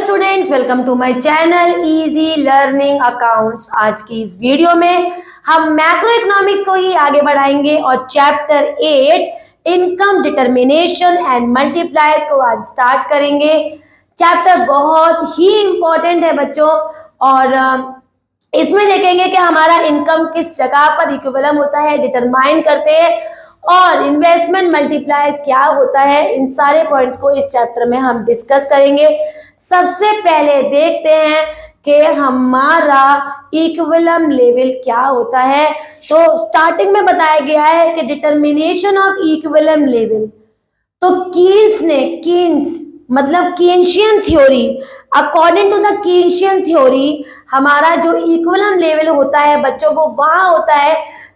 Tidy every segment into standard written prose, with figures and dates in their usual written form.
Students, welcome to my channel easy learning accounts. आज की इस वीडियो में हम मैक्रो इकोनॉमिक्स को ही आगे बढ़ाएंगे और chapter 8 income determination and multiplier को आज स्टार्ट करेंगे। चैप्टर बहुत ही इंपॉर्टेंट है बच्चों, और इसमें देखेंगे कि हमारा इनकम किस जगह पर इक्विलिब्रियम होता है, डिटरमाइन करते हैं, और इन्वेस्टमेंट मल्टीप्लायर क्या होता है। इन सारे पॉइंट्स को इस चैप्टर में हम डिस्कस करेंगे। सबसे पहले देखते हैं कि हमारा इक्विलिब्रियम लेवल क्या होता है। तो स्टार्टिंग में बताया गया है कि डिटर्मिनेशन ऑफ इक्विलिब्रियम लेवल, तो कीन्स मतलब Keynesian theory, according to the Keynesian theory हमारा जो इक्विलिब्रियम लेवल होता है बच्चों, वो वहां होता है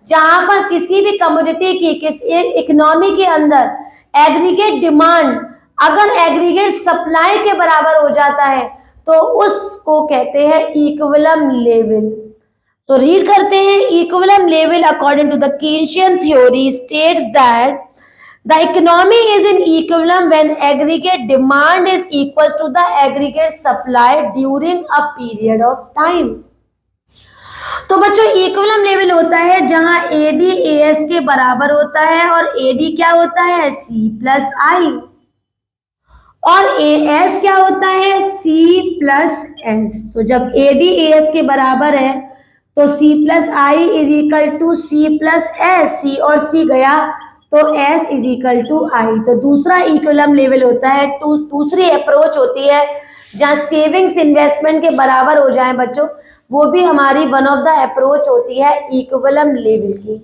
जहां पर किसी भी कमोडिटी की किसी इकोनॉमी के अंदर एग्रीगेट डिमांड अगर एग्रीगेट सप्लाई के बराबर हो जाता है तो उसको कहते हैं इक्विलिब्रियम लेवल। तो रीड करते हैं, equilibrium level according to the Keynesian theory states that the economy is in equilibrium when aggregate demand is equals to the aggregate supply during a period of time। तो बच्चों equilibrium level होता है जहां AD AS के बराबर होता है, और AD क्या होता है C प्लस आई, और AS क्या होता है C प्लस S। तो जब AD AS के बराबर है तो C plus I is equal to C plus S, C और C गया तो S is equal to I. तो दूसरा इक्विलिब्रियम लेवल होता है, दूसरी अप्रोच होती है जहां सेविंग्स इन्वेस्टमेंट के बराबर हो जाए बच्चों, वो भी हमारी वन ऑफ द अप्रोच होती है इक्विलिब्रियम लेवल की।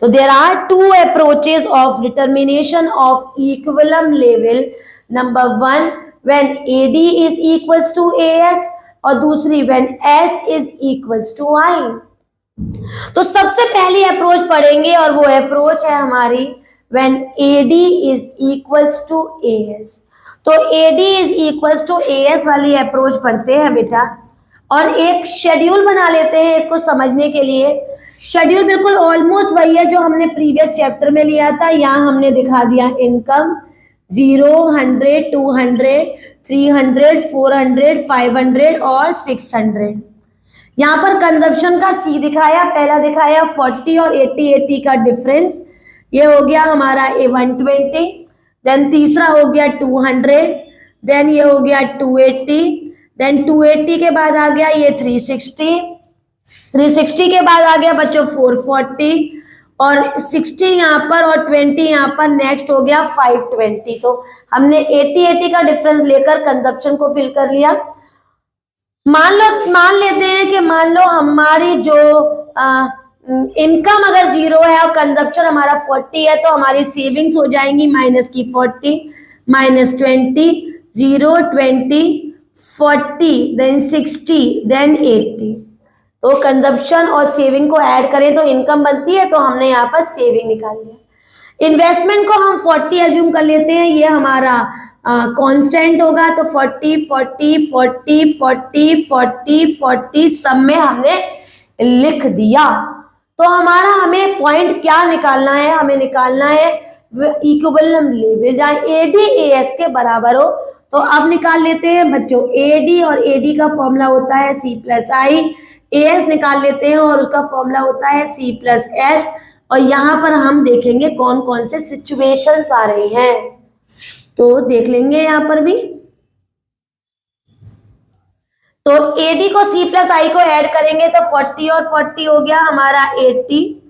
तो there are two approaches of determination of equilibrium level. Number 1 when AD is equals to AS, और दूसरी when S is equals to I। तो सबसे पहली अप्रोच पढ़ेंगे और वो अप्रोच है हमारी when AD is equals to AS। तो AD is equals to AS वाली अप्रोच पढ़ते हैं बेटा, और एक शेड्यूल बना लेते हैं इसको समझने के लिए। शेड्यूल बिल्कुल ऑलमोस्ट वही है जो हमने प्रीवियस चैप्टर में लिया था। यहाँ हमने दिखा दिया इनकम 0, 100, 200, 300, 400, 500 और 600। यहाँ पर कंजप्शन का C दिखाया, पहला दिखाया 40 और 80 का डिफरेंस, ये हो गया हमारा 120। देन तीसरा हो गया 200, देन ये हो गया 280, देन 280 के बाद आ गया ये 360 के बाद आ गया बच्चों 440, और 60 यहाँ पर और 20 यहाँ पर, नेक्स्ट हो गया 520। तो हमने 80 का डिफरेंस लेकर कंजप्शन को फिल कर लिया। मान लेते हैं कि मान लो हमारी जो इनकम अगर 0 है और कंजप्शन हमारा 40 है, तो हमारी सेविंग्स हो जाएंगी माइनस की 40, माइनस 20, 0, 20, 40, देन 60, देन 80। तो कंजप्शन और सेविंग को ऐड करें तो इनकम बनती है, तो हमने यहाँ पर सेविंग निकाल लिया। इन्वेस्टमेंट को हम 40 एज्यूम कर लेते हैं, ये हमारा कांस्टेंट होगा। तो 40, 40, 40, 40, 40, 40 सब में हमने लिख दिया। तो हमें पॉइंट क्या निकालना है, हमें निकालना है इक्विलिब्रियम लेवल जहां AD AS के बराबर हो। तो अब निकाल लेते हैं बच्चों, AD और AD का फॉर्मूला होता है C प्लस आई, AS निकाल लेते हैं और उसका फॉर्मूला होता है C प्लस S। और यहाँ पर हम देखेंगे कौन कौन से सिचुएशंस आ रही हैं, तो देख लेंगे यहाँ पर भी। तो AD को C प्लस आई को ऐड करेंगे तो 40 और 40 हो गया हमारा 80,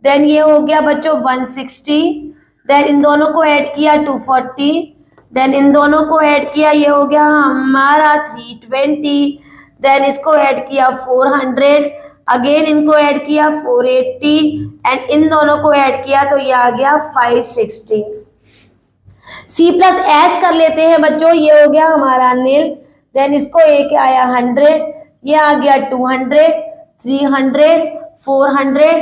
देन ये हो गया बच्चों 160, देन इन दोनों को ऐड किया 240, देन इन दोनों को ऐड किया ये हो गया हमारा 320, देन इसको ऐड किया 400, अगेन इनको ऐड किया 480, एंड इन दोनों को ऐड किया तो ये आ गया 560। C प्लस S कर लेते हैं बच्चों, ये हो गया हमारा नील, देन इसको एक आया 100, ये आ गया 200, 300, 400,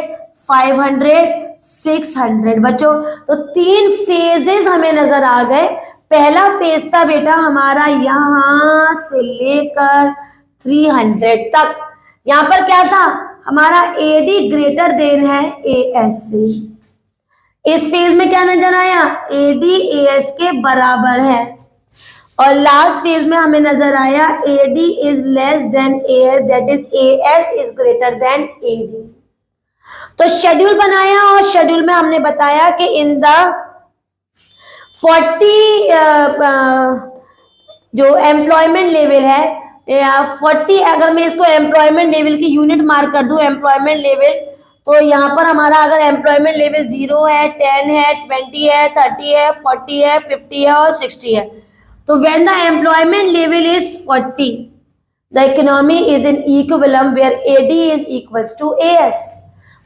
500, 600 बच्चों। तो 3 फेजेस हमें नजर आ गए। पहला फेज था बेटा हमारा यहां से लेकर 300 तक। यहां पर क्या था हमारा AD ग्रेटर देन है AS से। इस फेज में क्या नजर आया, AD AS के बराबर है। और लास्ट फेज में हमें नजर आया AD is less then AS, that is AS is greater then AD। तो शेड्यूल बनाया और शेड्यूल में हमने बताया कि इन द 40 जो एम्प्लॉयमेंट लेवल है 40, अगर मैं इसको एम्प्लॉयमेंट लेवल की यूनिट मार्क कर दूं एम्प्लॉयमेंट लेवल, तो यहाँ पर हमारा अगर एम्प्लॉयमेंट लेवल 0 है, 10 है, 20 है, 30 है, 40 है, 50 है और 60 है। तो when the employment level is 40, the economy is in equilibrium where AD is equals to AS।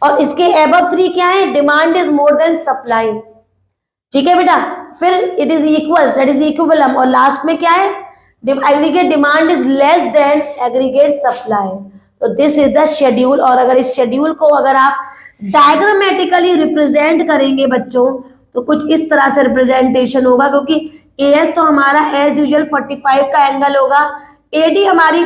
और इसके अबव 3 क्या है? Demand is more than supply. ठीक है बेटा, फिर it is equals, that is equilibrium, और लास्ट में क्या है? Aggregate demand is less than aggregate supply. तो दिस इज द शेड्यूल। और अगर इस शेड्यूल को अगर आप डायग्रामेटिकली रिप्रेजेंट करेंगे बच्चों, तो कुछ इस तरह से रिप्रेजेंटेशन होगा, क्योंकि AS तो हमारा एज यूजुअल 45 का एंगल होगा, AD हमारी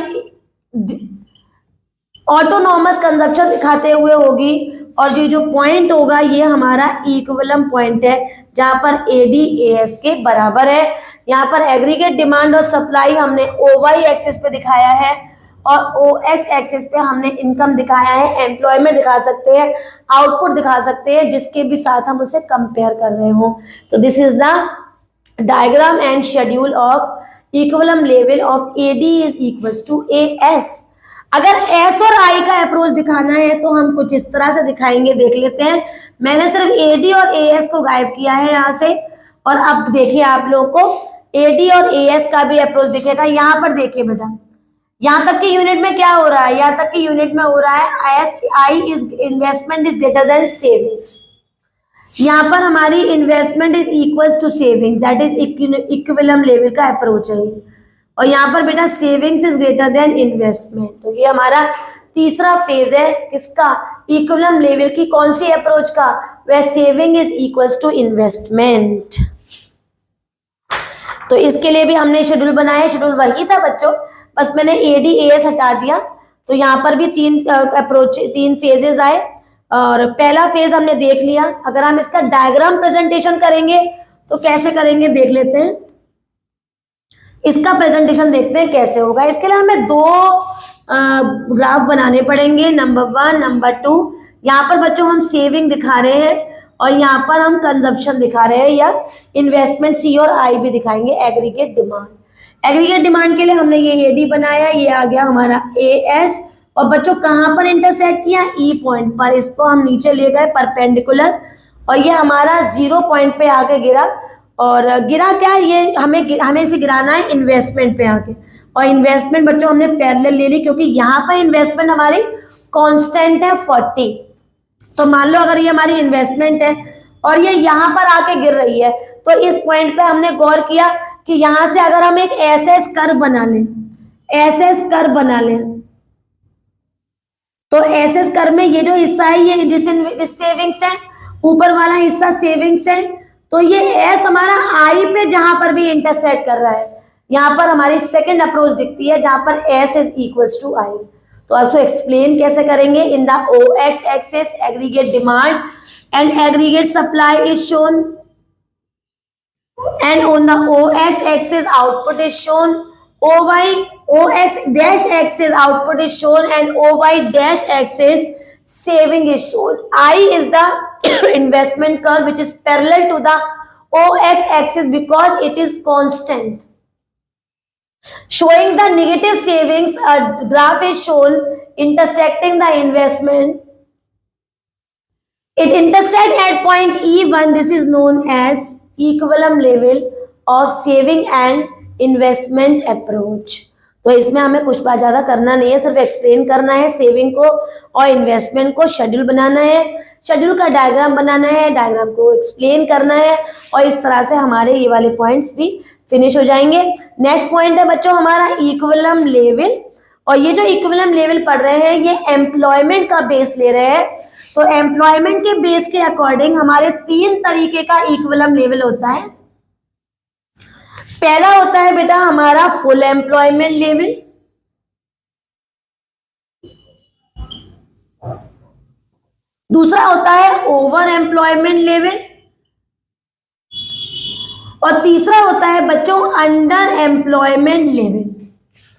ऑटोनॉमस कंजप्शन दिखाते हुए होगी, और ये जो पॉइंट होगा ये हमारा इक्विलिब्रियम पॉइंट है, जहां पर AD AS के बराबर है। यहाँ पर एग्रीगेट डिमांड और सप्लाई हमने OY एक्सिस पे दिखाया है, और OX एक्सिस पे हमने इनकम दिखाया है, एम्प्लॉयमेंट दिखा सकते हैं, आउटपुट दिखा सकते हैं, जिसके भी साथ हम उसे कंपेयर कर रहे हो। तो this is the diagram and schedule of equilibrium level of AD is equals to AS। अगर S और I का अप्रोच दिखाना है तो हम कुछ इस तरह से दिखाएंगे, देख लेते हैं। मैंने सिर्फ AD और AS को गायब किया है यहाँ से, और अब देखिए आप लोगों को AD और AS का भी अप्रोच दिखेगा। यहाँ पर देखिए बेटा, यहाँ तक की यूनिट में क्या हो रहा है? यहाँ तक की यूनिट में हो रहा है I is investment is greater than savings. यहाँ पर हमारी investment is equals to savings, that is equilibrium level का अप्रोच है। और यहाँ पर बेटा savings is greater than investment. तो ये हमारा तीसरा फेज है किसका? इक्विलिब्रियम लेवल की। कौन सी अप्रोच का? वह saving is equals to investment. तो इसके लिए भी हमने शेड्यूल बनाया, शेड्यूल वही था बच्चों, बस मैंने AD AS हटा दिया। तो यहाँ पर भी 3 अप्रोच, 3 फेजेस आए, और पहला फेज हमने देख लिया। अगर हम इसका डायग्राम प्रेजेंटेशन करेंगे तो कैसे करेंगे देख लेते हैं। इसका प्रेजेंटेशन देखते हैं कैसे होगा। इसके लिए हमें 2 ग्राफ बनाने पड़ेंगे, नंबर 1, नंबर 2। यहाँ पर बच्चों हम सेविंग दिखा रहे हैं, और यहाँ पर हम कंजप्शन दिखा रहे हैं, या इन्वेस्टमेंट C और I भी दिखाएंगे। एग्रीगेट डिमांड, एग्रीगेट डिमांड के लिए हमने ये AD बनाया, ये आ गया हमारा AS। और बच्चों कहाँ पर इंटरसेक्ट किया? E पॉइंट पर। इसको हम नीचे ले गए परपेंडिकुलर, और ये हमारा 0 पॉइंट पे आके गिरा। और गिरा क्या? ये हमें इसे गिराना है इन्वेस्टमेंट पे आके, और इन्वेस्टमेंट बच्चों हमने पैरेलल ले ली, क्योंकि यहाँ पर इन्वेस्टमेंट हमारी कांस्टेंट है 40। तो मान लो अगर ये हमारी इन्वेस्टमेंट है और ये यहाँ पर आके गिर रही है, तो इस पॉइंट पे हमने गौर किया कि यहाँ से अगर हम एक SS कर्व बना लें, SS कर्व बना लें, तो SS कर्व में ये जो हिस्सा है ये जिस सेविंग्स है, ऊपर वाला हिस्सा सेविंग्स है। तो ये S हमारा I पे जहां पर भी इंटरसेक्ट कर रहा है, यहाँ पर हमारी सेकंड अप्रोच दिखती है, जहां पर S is equals to I। तो आपको एक्सप्लेन कैसे करेंगे? In the OX axis aggregate demand and aggregate supply is shown, and on the OX axis output is shown. OX dash axis output is shown, and OY dash axis saving is shown. I is the investment curve which is parallel to the OX axis because it is constant. Showing the negative savings, a graph is shown intersecting the investment. It intersects at point E1. This is known as equilibrium level of saving and investment approach. तो इसमें हमें कुछ बात ज्यादा करना नहीं है, सिर्फ एक्सप्लेन करना है सेविंग को और इन्वेस्टमेंट को, शेड्यूल बनाना है, शेड्यूल का डायग्राम बनाना है, डायग्राम को एक्सप्लेन करना है, और इस तरह से हमारे ये वाले पॉइंट्स भी फिनिश हो जाएंगे। नेक्स्ट पॉइंट है बच्चों हमारा इक्विलिब्रियम लेवल, और ये जो इक्विलिब्रियम लेवल पढ़ रहे हैं ये एम्प्लॉयमेंट का बेस ले रहे हैं। तो एम्प्लॉयमेंट के बेस के अकॉर्डिंग हमारे 3 तरीके का इक्विलिब्रियम लेवल होता है। पहला होता है बेटा हमारा फुल एम्प्लॉयमेंट लेवल, दूसरा होता है ओवर एम्प्लॉयमेंट लेवल, और तीसरा होता है बच्चों under employment level,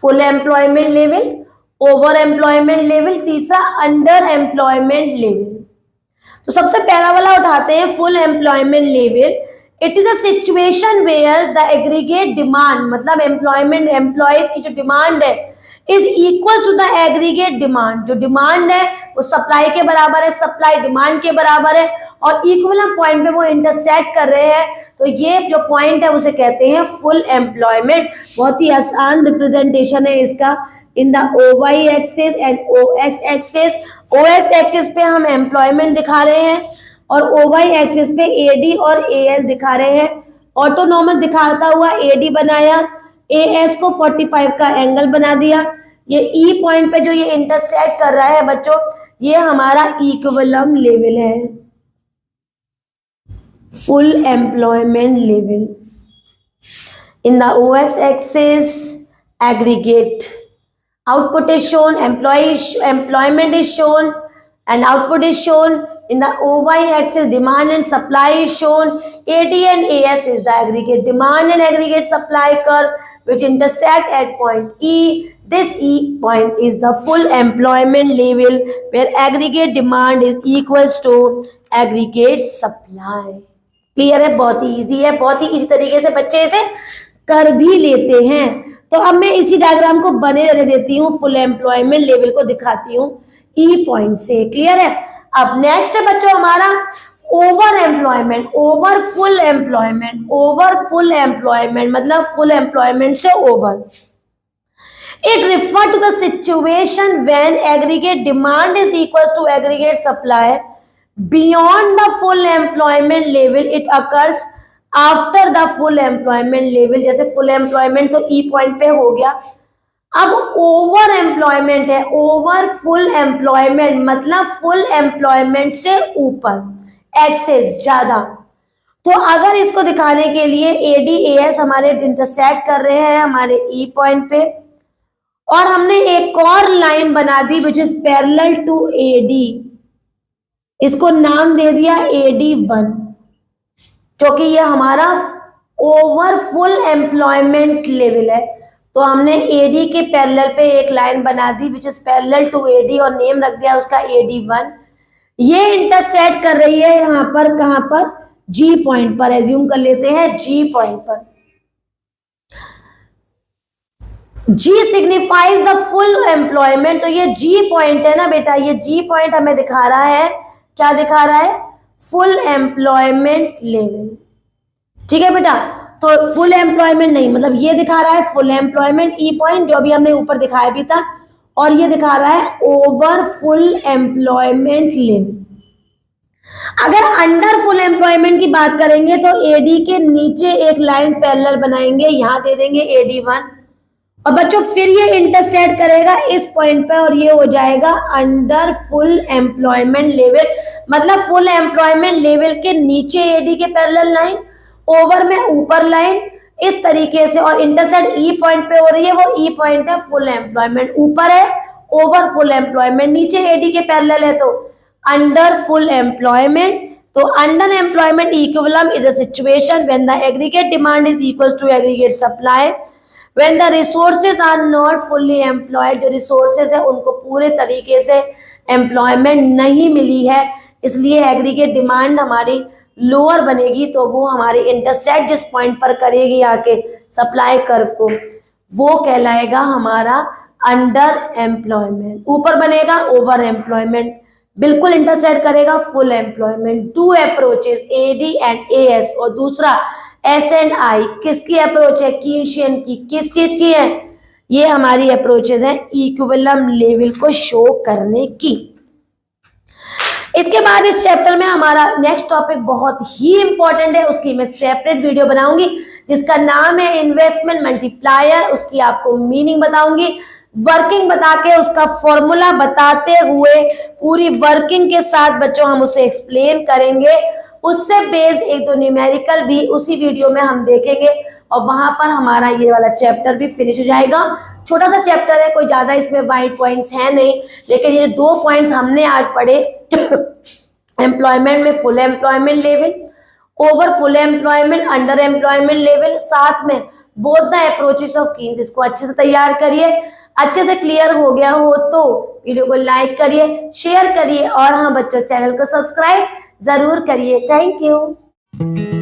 full employment level, over employment level, तीसरा अंडर एम्प्लॉयमेंट लेवल। तो सबसे पहला वाला उठाते हैं full employment level. It is a situation where the aggregate demand, मतलब एम्प्लॉयमेंट एम्प्लॉयज की जो डिमांड है is equal to the aggregate demand, जो डिमांड है वो सप्लाई के बराबर है, सप्लाई डिमांड के बराबर है और इक्विलिब्रियम पॉइंट पे वो इंटरसेक्ट कर रहे हैं। तो ये जो पॉइंट है उसे कहते हैं फुल एम्प्लॉयमेंट। बहुत ही आसान रिप्रेजेंटेशन है इसका in the OY axis and OX axis. OX axis पे हम एम्प्लॉयमेंट दिखा रहे हैं और OY एक्सिस पे AD और AS दिखा रहे हैं। ऑटोनॉमस दिखाता हुआ AD बनाया, AS को 45 का एंगल बना दिया। ये E पॉइंट पे जो ये इंटरसेक्ट कर रहा है बच्चों, ये हमारा इक्विलिब्रियम लेवल है, full employment level. In the OX axis aggregate output is shown, employment is shown and output is shown. In the OY axis demand and supply is shown. AD and AS is the aggregate demand and aggregate supply curve which intersect at point E. This E point is the full employment level where aggregate demand is equals to aggregate supply. Clear है? बहुत ही easy है, बहुत ही इसी तरीके से बच्चे इसे कर भी लेते हैं। तो अब मैं इसी डायग्राम को बने रहने देती हूँ, फुल एम्प्लॉयमेंट लेवल को दिखाती हूँ ई पॉइंट से। क्लियर है? अब नेक्स्ट है बच्चों हमारा over employment, over full employment. Over full employment मतलब फुल एम्प्लॉयमेंट से over. It refers to the situation when aggregate demand is equals to aggregate supply beyond the full employment level. It occurs after the full employment level. जैसे full employment तो E point पे हो गया। अब over employment है, over full employment मतलब full employment से ऊपर, एक्सेस ज्यादा। तो अगर इसको दिखाने के लिए AD-AS हमारे इंटरसेक्ट कर रहे हैं हमारे E पॉइंट पे और हमने एक और लाइन बना दी which is parallel to AD, इसको नाम दे दिया AD1, क्योंकि ये हमारा ओवर फुल एम्प्लॉयमेंट लेवल है। तो हमने AD के पैरेलल पे एक लाइन बना दी which is parallel to AD और नेम रख दिया उसका AD1। ये इंटरसेक्ट कर रही है यहाँ पर, कहां पर? G पॉइंट पर। एज्यूम कर लेते हैं G पॉइंट पर। G signifies the full employment. तो ये G पॉइंट है ना बेटा, ये G पॉइंट हमें दिखा रहा है, क्या दिखा रहा है? Full employment level. ठीक है बेटा, तो फुल एम्प्लॉयमेंट नहीं, मतलब ये दिखा रहा है फुल एम्प्लॉयमेंट E पॉइंट जो अभी हमने ऊपर दिखाया भी था, और ये दिखा रहा है ओवर फुल एम्प्लॉयमेंट लेवल। अगर अंडर फुल एम्प्लॉयमेंट की बात करेंगे तो AD के नीचे एक लाइन पैरेलल बनाएंगे, यहां दे देंगे AD1 और बच्चों फिर ये इंटरसेक्ट करेगा इस पॉइंट पे और ये हो जाएगा अंडर फुल एम्प्लॉयमेंट लेवल। मतलब फुल एम्प्लॉयमेंट लेवल के नीचे AD के पैरेलल लाइन, ओवर में ऊपर लाइन, इस तरीके से, और इंटरसेक्ट E पॉइंट पे हो रही है। वो E पॉइंट है फुल एम्प्लॉयमेंट, ऊपर है ओवर फुल एम्प्लॉयमेंट, नीचे AD के पैरेलल है तो अंडर फुल एम्प्लॉयमेंट। तो under employment equilibrium is a situation when the aggregate demand is equals to aggregate supply, when the resources are not fully employed. जो resources है उनको पूरे तरीके से एम्प्लॉयमेंट नहीं मिली है, इसलिए एग्रीगेट डिमांड हमारी लोअर बनेगी। तो वो हमारी इंटरसेक्ट जिस पॉइंट पर करेगी आके सप्लाई कर्व को, वो कहलाएगा हमारा अंडर एम्प्लॉयमेंट। ऊपर बनेगा ओवर एम्प्लॉयमेंट, बिल्कुल इंटरसेक्ट करेगा full employment. Two approaches AD and AS और दूसरा S एंड I। किसकी अप्रोच है? कीनशियन की। किस चीज की है? ये हमारी अप्रोचेस हैं इक्विलिब्रियम लेवल को शो करने की। इसके बाद इस चैप्टर में हमारा नेक्स्ट टॉपिक बहुत ही इंपॉर्टेंट है, उसकी मैं सेपरेट वीडियो बनाऊंगी जिसका नाम है इन्वेस्टमेंट मल्टीप्लायर। उसकी आपको मीनिंग बताऊंगी, वर्किंग बता के उसका फॉर्मूला बताते हुए पूरी वर्किंग के साथ बच्चों हम उसे एक्सप्लेन करेंगे। उससे बेस्ड एक दो न्यूमेरिकल भी उसी वीडियो में हम देखेंगे और वहां पर हमारा ये वाला चैप्टर भी फिनिश हो जाएगा। छोटा सा चैप्टर है, कोई ज्यादा इसमें वाइड पॉइंट्स है नहीं, लेकिन ये 2 पॉइंट्स हमने आज पढ़े एम्प्लॉयमेंट में full employment level over full employment, under employment level, साथ में both the approaches of Keynes. इसको अच्छे से तैयार करिए। अच्छे से क्लियर हो गया हो तो वीडियो को लाइक करिए, शेयर करिए और हाँ बच्चों चैनल को सब्सक्राइब जरूर करिए। Thank you.